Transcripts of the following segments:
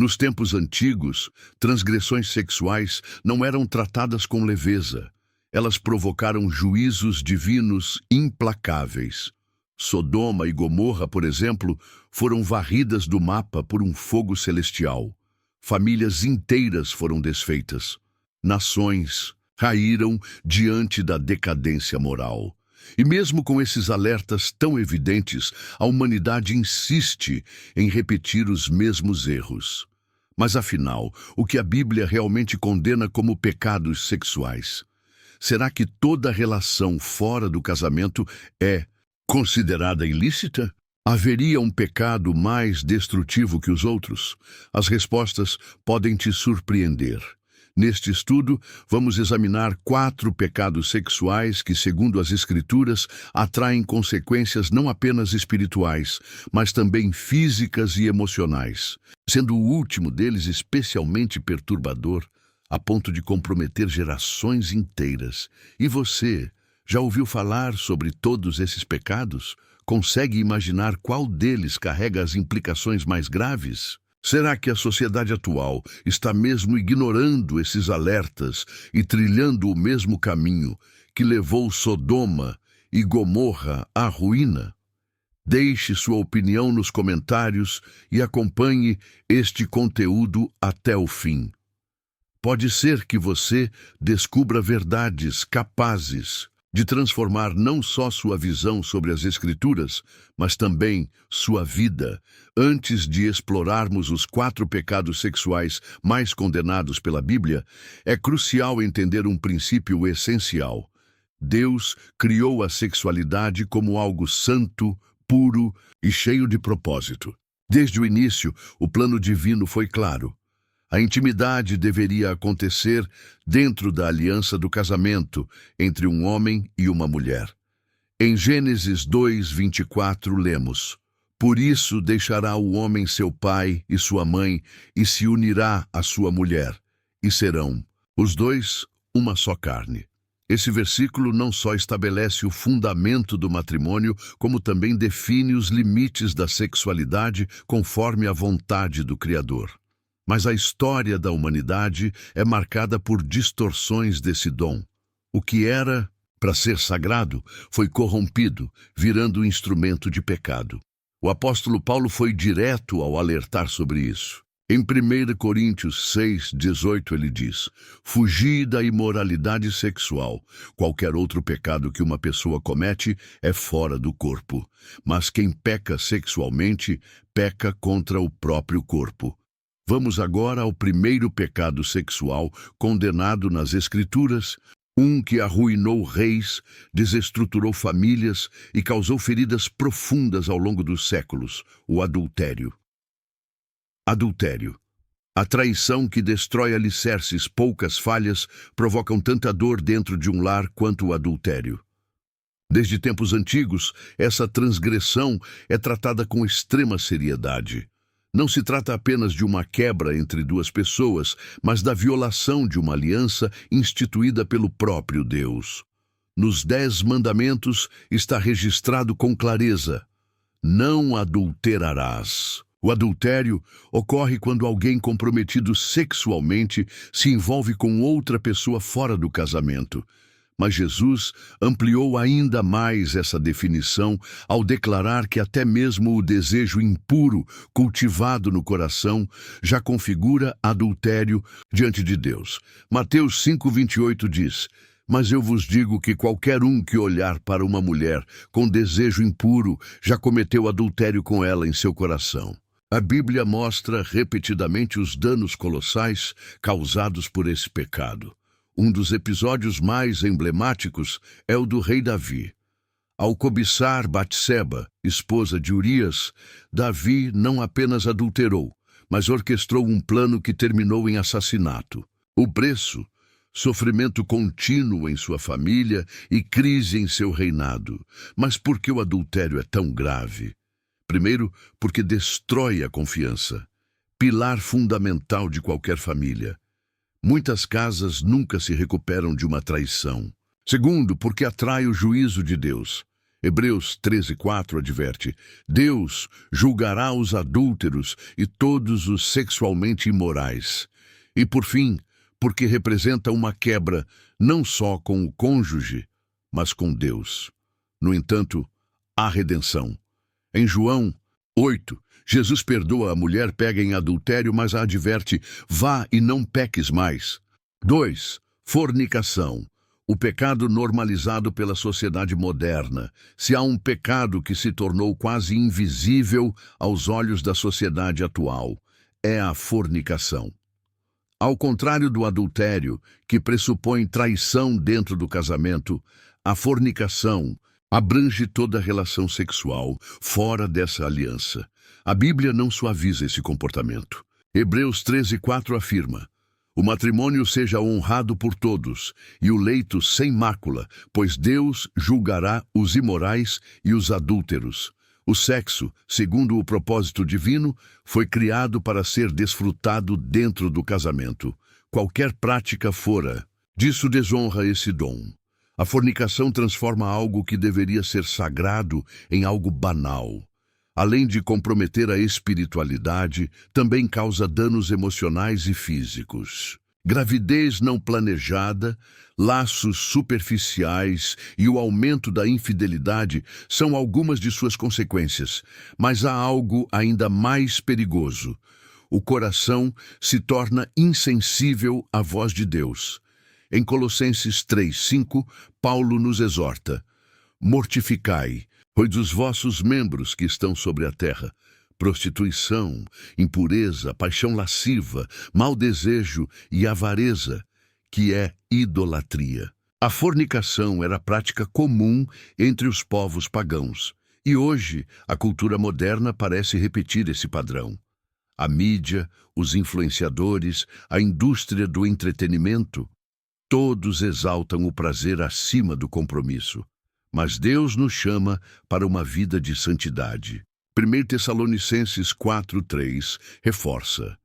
Nos tempos antigos, transgressões sexuais não eram tratadas com leveza. Elas provocaram juízos divinos implacáveis. Sodoma e Gomorra, por exemplo, foram varridas do mapa por um fogo celestial. Famílias inteiras foram desfeitas. Nações caíram diante da decadência moral. E mesmo com esses alertas tão evidentes, a humanidade insiste em repetir os mesmos erros. Mas afinal, o que a Bíblia realmente condena como pecados sexuais? Será que toda relação fora do casamento é considerada ilícita? Haveria um pecado mais destrutivo que os outros? As respostas podem te surpreender. Neste estudo, vamos examinar 4 pecados sexuais que, segundo as Escrituras, atraem consequências não apenas espirituais, mas também físicas e emocionais, sendo o último deles especialmente perturbador, a ponto de comprometer gerações inteiras. E você, já ouviu falar sobre todos esses pecados? Consegue imaginar qual deles carrega as implicações mais graves? Será que a sociedade atual está mesmo ignorando esses alertas e trilhando o mesmo caminho que levou Sodoma e Gomorra à ruína? Deixe sua opinião nos comentários e acompanhe este conteúdo até o fim. Pode ser que você descubra verdades capazes de transformar não só sua visão sobre as Escrituras, mas também sua vida. Antes de explorarmos os 4 pecados sexuais mais condenados pela Bíblia, é crucial entender um princípio essencial. Deus criou a sexualidade como algo santo, puro e cheio de propósito. Desde o início, o plano divino foi claro. A intimidade deveria acontecer dentro da aliança do casamento entre um homem e uma mulher. Em Gênesis 2:24 lemos: "Por isso deixará o homem seu pai e sua mãe e se unirá à sua mulher, e serão os dois uma só carne." Esse versículo não só estabelece o fundamento do matrimônio, como também define os limites da sexualidade conforme a vontade do Criador. Mas a história da humanidade é marcada por distorções desse dom. O que era para ser sagrado foi corrompido, virando instrumento de pecado. O apóstolo Paulo foi direto ao alertar sobre isso. Em 1 Coríntios 6:18 ele diz: "Fugi da imoralidade sexual. Qualquer outro pecado que uma pessoa comete é fora do corpo. Mas quem peca sexualmente, peca contra o próprio corpo." Vamos agora ao primeiro pecado sexual condenado nas Escrituras, um que arruinou reis, desestruturou famílias e causou feridas profundas ao longo dos séculos: o adultério. Adultério. A traição que destrói alicerces, poucas falhas, provocam tanta dor dentro de um lar quanto o adultério. Desde tempos antigos, essa transgressão é tratada com extrema seriedade. Não se trata apenas de uma quebra entre 2 pessoas, mas da violação de uma aliança instituída pelo próprio Deus. Nos 10 mandamentos está registrado com clareza: "Não adulterarás." O adultério ocorre quando alguém comprometido sexualmente se envolve com outra pessoa fora do casamento. Mas Jesus ampliou ainda mais essa definição ao declarar que até mesmo o desejo impuro cultivado no coração já configura adultério diante de Deus. Mateus 5:28 diz: "Mas eu vos digo que qualquer um que olhar para uma mulher com desejo impuro já cometeu adultério com ela em seu coração." A Bíblia mostra repetidamente os danos colossais causados por esse pecado. Um dos episódios mais emblemáticos é o do rei Davi. Ao cobiçar Batseba, esposa de Urias, Davi não apenas adulterou, mas orquestrou um plano que terminou em assassinato. O preço: sofrimento contínuo em sua família e crise em seu reinado. Mas por que o adultério é tão grave? Primeiro, porque destrói a confiança, pilar fundamental de qualquer família. Muitas casas nunca se recuperam de uma traição. Segundo, porque atrai o juízo de Deus. Hebreus 13:4 adverte: Deus julgará os adúlteros e todos os sexualmente imorais. E por fim, porque representa uma quebra não só com o cônjuge, mas com Deus. No entanto, há redenção. Em João 8, Jesus perdoa a mulher pega em adultério, mas a adverte: vá e não peques mais. 2. Fornicação. O pecado normalizado pela sociedade moderna. Se há um pecado que se tornou quase invisível aos olhos da sociedade atual, é a fornicação. Ao contrário do adultério, que pressupõe traição dentro do casamento, a fornicação abrange toda relação sexual fora dessa aliança. A Bíblia não suaviza esse comportamento. Hebreus 13:4 afirma: o matrimônio seja honrado por todos, e o leito sem mácula, pois Deus julgará os imorais e os adúlteros. O sexo, segundo o propósito divino, foi criado para ser desfrutado dentro do casamento. Qualquer prática fora disso desonra esse dom. A fornicação transforma algo que deveria ser sagrado em algo banal. Além de comprometer a espiritualidade, também causa danos emocionais e físicos. Gravidez não planejada, laços superficiais e o aumento da infidelidade são algumas de suas consequências, mas há algo ainda mais perigoso. O coração se torna insensível à voz de Deus. Em Colossenses 3:5, Paulo nos exorta: mortificai, pois os vossos membros que estão sobre a terra, prostituição, impureza, paixão lasciva, mau desejo e avareza, que é idolatria. A fornicação era prática comum entre os povos pagãos, e hoje a cultura moderna parece repetir esse padrão. A mídia, os influenciadores, a indústria do entretenimento, todos exaltam o prazer acima do compromisso. Mas Deus nos chama para uma vida de santidade. 1 Tessalonicenses 4:3 reforça: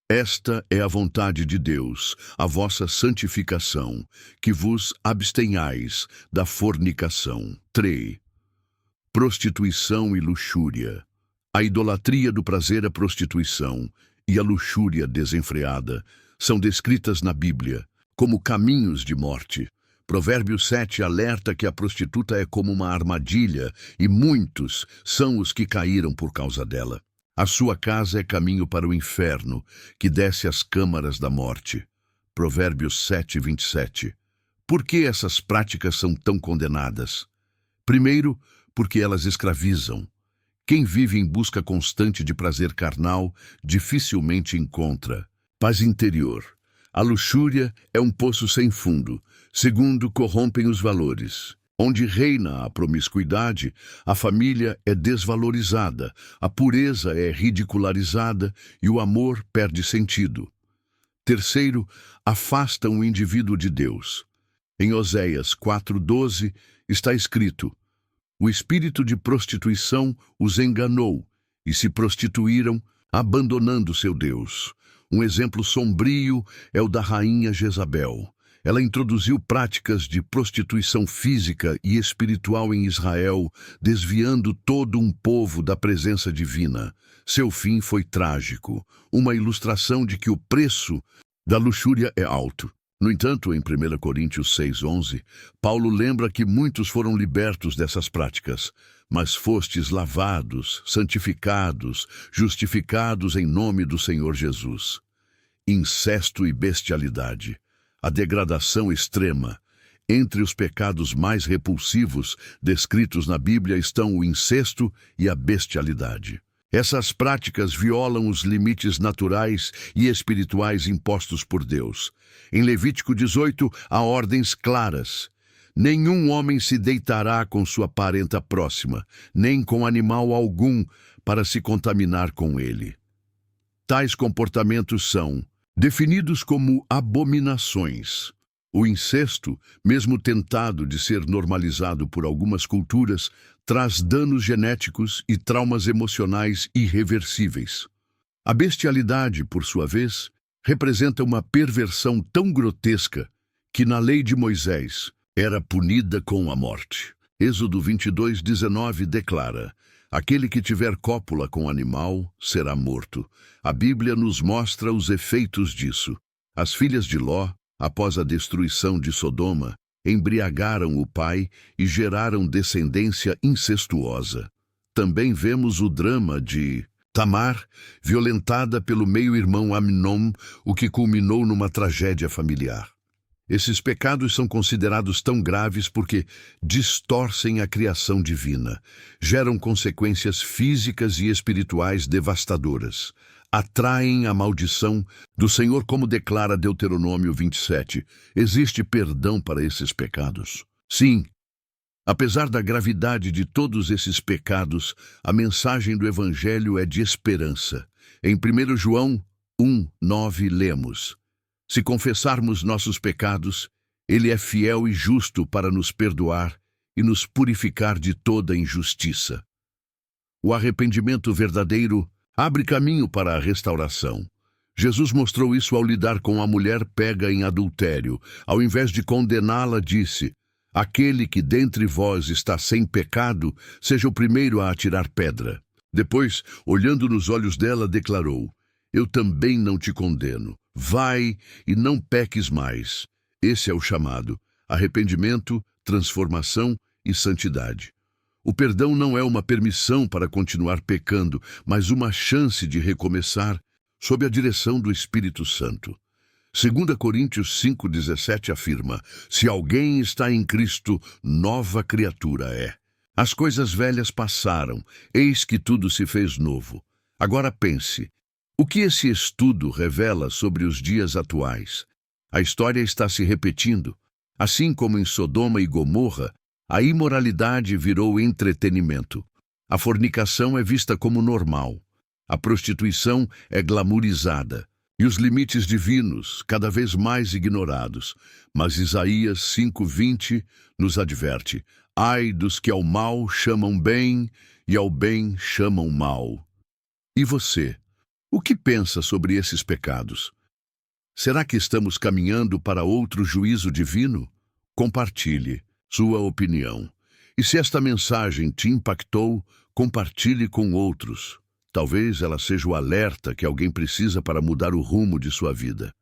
esta é a vontade de Deus, a vossa santificação, que vos abstenhais da fornicação. 3. Prostituição e luxúria. A idolatria do prazer à prostituição e a luxúria desenfreada são descritas na Bíblia como caminhos de morte. Provérbios 7 alerta que a prostituta é como uma armadilha e muitos são os que caíram por causa dela. A sua casa é caminho para o inferno, que desce às câmaras da morte. Provérbios 7:27. Por que essas práticas são tão condenadas? Primeiro, porque elas escravizam. Quem vive em busca constante de prazer carnal dificilmente encontra paz interior. A luxúria é um poço sem fundo. Segundo, corrompem os valores. Onde reina a promiscuidade, a família é desvalorizada, a pureza é ridicularizada e o amor perde sentido. Terceiro, afastam o indivíduo de Deus. Em Oséias 4:12 está escrito: o espírito de prostituição os enganou e se prostituíram, abandonando seu Deus. Um exemplo sombrio é o da rainha Jezabel. Ela introduziu práticas de prostituição física e espiritual em Israel, desviando todo um povo da presença divina. Seu fim foi trágico, uma ilustração de que o preço da luxúria é alto. No entanto, em 1 Coríntios 6:11, Paulo lembra que muitos foram libertos dessas práticas, mas fostes lavados, santificados, justificados em nome do Senhor Jesus. Incesto e bestialidade. A degradação extrema. Entre os pecados mais repulsivos descritos na Bíblia estão o incesto e a bestialidade. Essas práticas violam os limites naturais e espirituais impostos por Deus. Em Levítico 18, há ordens claras. Nenhum homem se deitará com sua parenta próxima, nem com animal algum, para se contaminar com ele. Tais comportamentos são definidos como abominações. O incesto, mesmo tentado de ser normalizado por algumas culturas, traz danos genéticos e traumas emocionais irreversíveis. A bestialidade, por sua vez, representa uma perversão tão grotesca que na lei de Moisés era punida com a morte. Êxodo 22:19 declara: aquele que tiver cópula com animal será morto. A Bíblia nos mostra os efeitos disso. As filhas de Ló, após a destruição de Sodoma, embriagaram o pai e geraram descendência incestuosa. Também vemos o drama de Tamar, violentada pelo meio-irmão Amnon, o que culminou numa tragédia familiar. Esses pecados são considerados tão graves porque distorcem a criação divina, geram consequências físicas e espirituais devastadoras, atraem a maldição do Senhor, como declara Deuteronômio 27. Existe perdão para esses pecados? Sim. Apesar da gravidade de todos esses pecados, a mensagem do Evangelho é de esperança. Em 1 João 1:9 lemos: se confessarmos nossos pecados, Ele é fiel e justo para nos perdoar e nos purificar de toda injustiça. O arrependimento verdadeiro abre caminho para a restauração. Jesus mostrou isso ao lidar com a mulher pega em adultério. Ao invés de condená-la, disse: aquele que dentre vós está sem pecado, seja o primeiro a atirar pedra. Depois, olhando nos olhos dela, declarou: eu também não te condeno. Vai e não peques mais. Esse é o chamado: arrependimento, transformação e santidade. O perdão não é uma permissão para continuar pecando, mas uma chance de recomeçar sob a direção do Espírito Santo. 2 Coríntios 5:17 afirma: se alguém está em Cristo, nova criatura é. As coisas velhas passaram, eis que tudo se fez novo. Agora pense: o que esse estudo revela sobre os dias atuais? A história está se repetindo. Assim como em Sodoma e Gomorra, a imoralidade virou entretenimento. A fornicação é vista como normal. A prostituição é glamourizada. E os limites divinos cada vez mais ignorados. Mas Isaías 5:20 nos adverte: ai dos que ao mal chamam bem e ao bem chamam mal. E você? O que pensa sobre esses pecados? Será que estamos caminhando para outro juízo divino? Compartilhe sua opinião. E se esta mensagem te impactou, compartilhe com outros. Talvez ela seja o alerta que alguém precisa para mudar o rumo de sua vida.